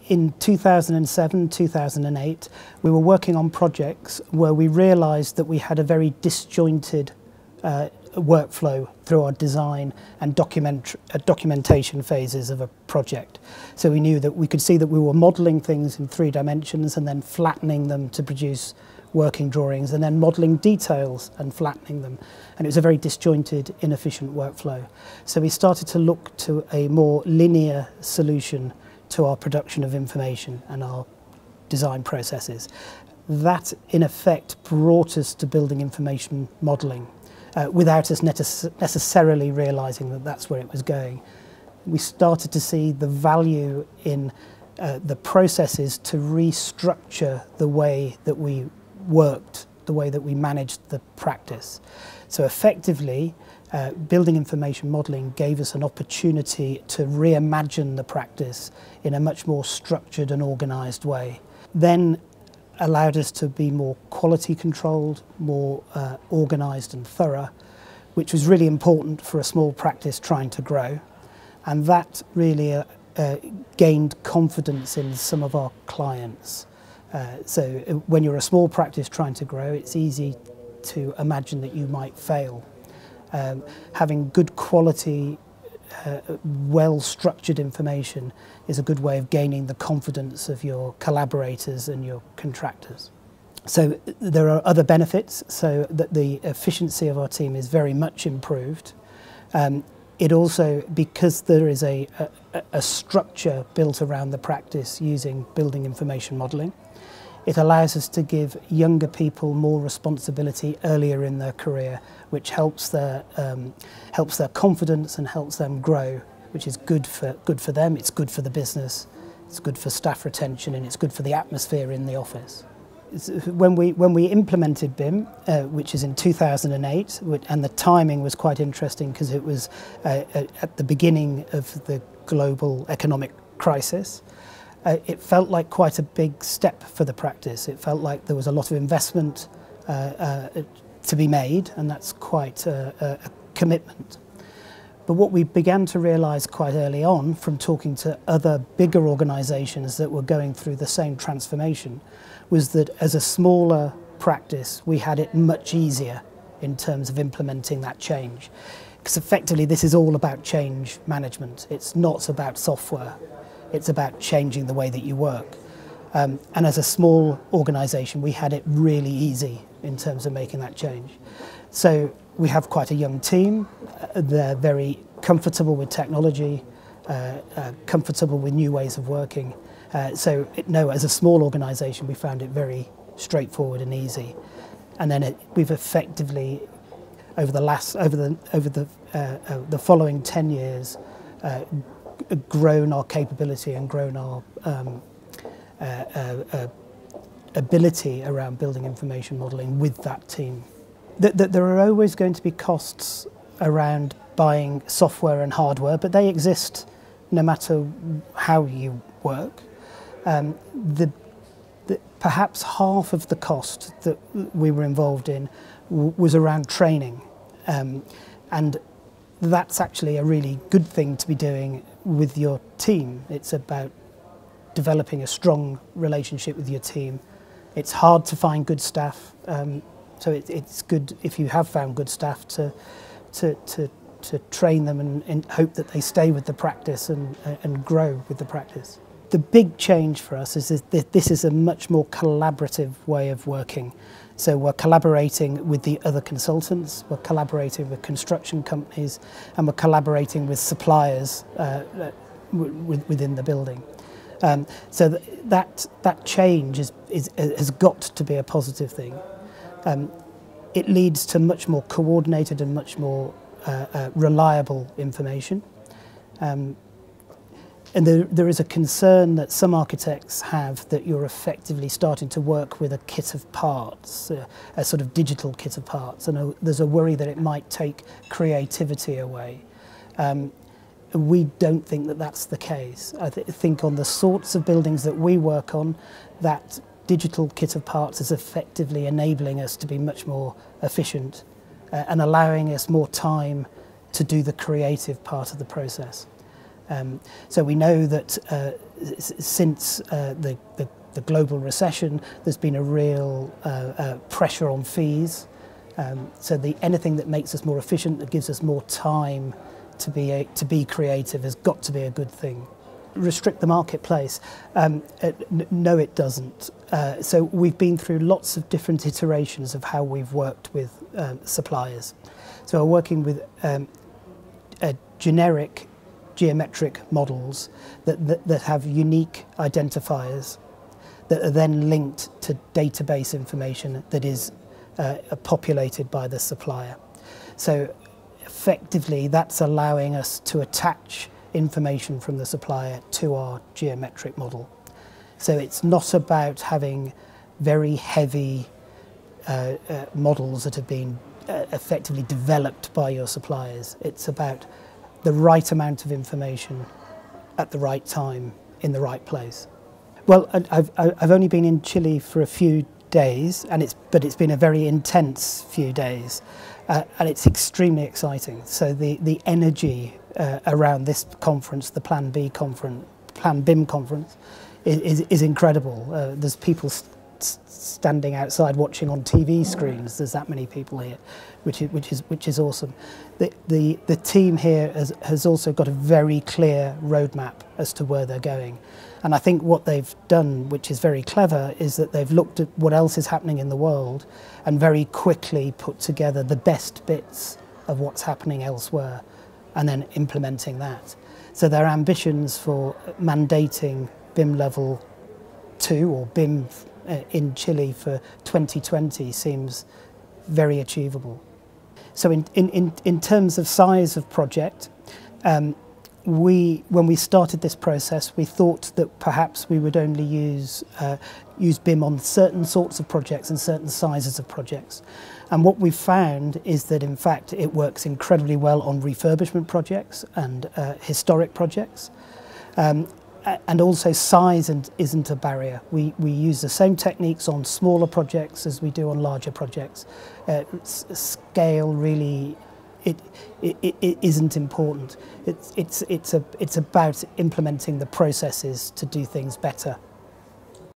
in 2007, 2008, we were working on projects where we realised that we had a very disjointed workflow through our design and documentation phases of a project. So we knew that we could see that we were modelling things in 3 dimensions and then flattening them to produce working drawings, and then modelling details and flattening them. And it was a very disjointed, inefficient workflow. So we started to look to a more linear solution to our production of information and our design processes. That, in effect, brought us to building information modelling without us necessarily realising that that's where it was going. We started to see the value in the processes to restructure the way that we worked, the way that we managed the practice. So effectively, building information modelling gave us an opportunity to reimagine the practice in a much more structured and organised way. Then allowed us to be more quality controlled, more organised and thorough, which was really important for a small practice trying to grow. And that really gained confidence in some of our clients. So when you're a small practice trying to grow, it's easy to imagine that you might fail. Having good quality, well-structured information is a good way of gaining the confidence of your collaborators and your contractors. So there are other benefits, so that the efficiency of our team is very much improved. It also, because there is a structure built around the practice using building information modelling, it allows us to give younger people more responsibility earlier in their career, which helps their confidence and helps them grow, which is good for them, it's good for the business, it's good for staff retention, and it's good for the atmosphere in the office. When we implemented BIM, which is in 2008, and the timing was quite interesting because it was at the beginning of the global economic crisis, it felt like quite a big step for the practice. It felt like there was a lot of investment to be made, and that's quite a commitment. But what we began to realise quite early on from talking to other bigger organisations that were going through the same transformation was that as a smaller practice we had it much easier in terms of implementing that change. Because effectively this is all about change management. It's not about software. It's about changing the way that you work. And as a small organisation we had it really easy in terms of making that change. So we have quite a young team. They're very comfortable with technology, comfortable with new ways of working. So as a small organisation we found it very straightforward and easy. And then we've effectively, over the following 10 years, grown our capability and grown our ability around building information modelling with that team. There are always going to be costs around buying software and hardware, but they exist no matter how you work. Perhaps half of the cost that we were involved in was around training, and that's actually a really good thing to be doing with your team. It's about developing a strong relationship with your team. It's hard to find good staff, so it's good if you have found good staff to train them and hope that they stay with the practice and grow with the practice. The big change for us is that this is a much more collaborative way of working. So we're collaborating with the other consultants, we're collaborating with construction companies, and we're collaborating with suppliers within the building. So that change has got to be a positive thing. It leads to much more coordinated and much more reliable information. And there is a concern that some architects have that you're effectively starting to work with a kit of parts, a sort of digital kit of parts, and there's a worry that it might take creativity away. We don't think that that's the case. I think on the sorts of buildings that we work on, that digital kit of parts is effectively enabling us to be much more efficient and allowing us more time to do the creative part of the process. So we know that since the global recession, there's been a real pressure on fees. So anything that makes us more efficient, that gives us more time to be creative, has got to be a good thing. Restrict the marketplace? No, it doesn't. So we've been through lots of different iterations of how we've worked with suppliers. So we're working with generic geometric models that have unique identifiers that are then linked to database information that is populated by the supplier. So effectively, that's allowing us to attach information from the supplier to our geometric model. So it's not about having very heavy models that have been effectively developed by your suppliers. It's about the right amount of information at the right time in the right place. Well, I've only been in Chile for a few days, but it's been a very intense few days, and it's extremely exciting. So the energy around this conference, the Plan BIM conference, is incredible. There's people standing outside watching on TV screens. There's that many people here, which is awesome. The team here has also got a very clear roadmap as to where they're going. And I think what they've done, which is very clever, is that they've looked at what else is happening in the world and very quickly put together the best bits of what's happening elsewhere and then implementing that. So their ambitions for mandating BIM level 2 or BIM in Chile for 2020 seems very achievable. So in terms of size of project, when we started this process, we thought that perhaps we would only use BIM on certain sorts of projects and certain sizes of projects. And what we've found is that, in fact, it works incredibly well on refurbishment projects and historic projects. And also size isn't a barrier. We use the same techniques on smaller projects as we do on larger projects. Scale really, it isn't important. It's about implementing the processes to do things better.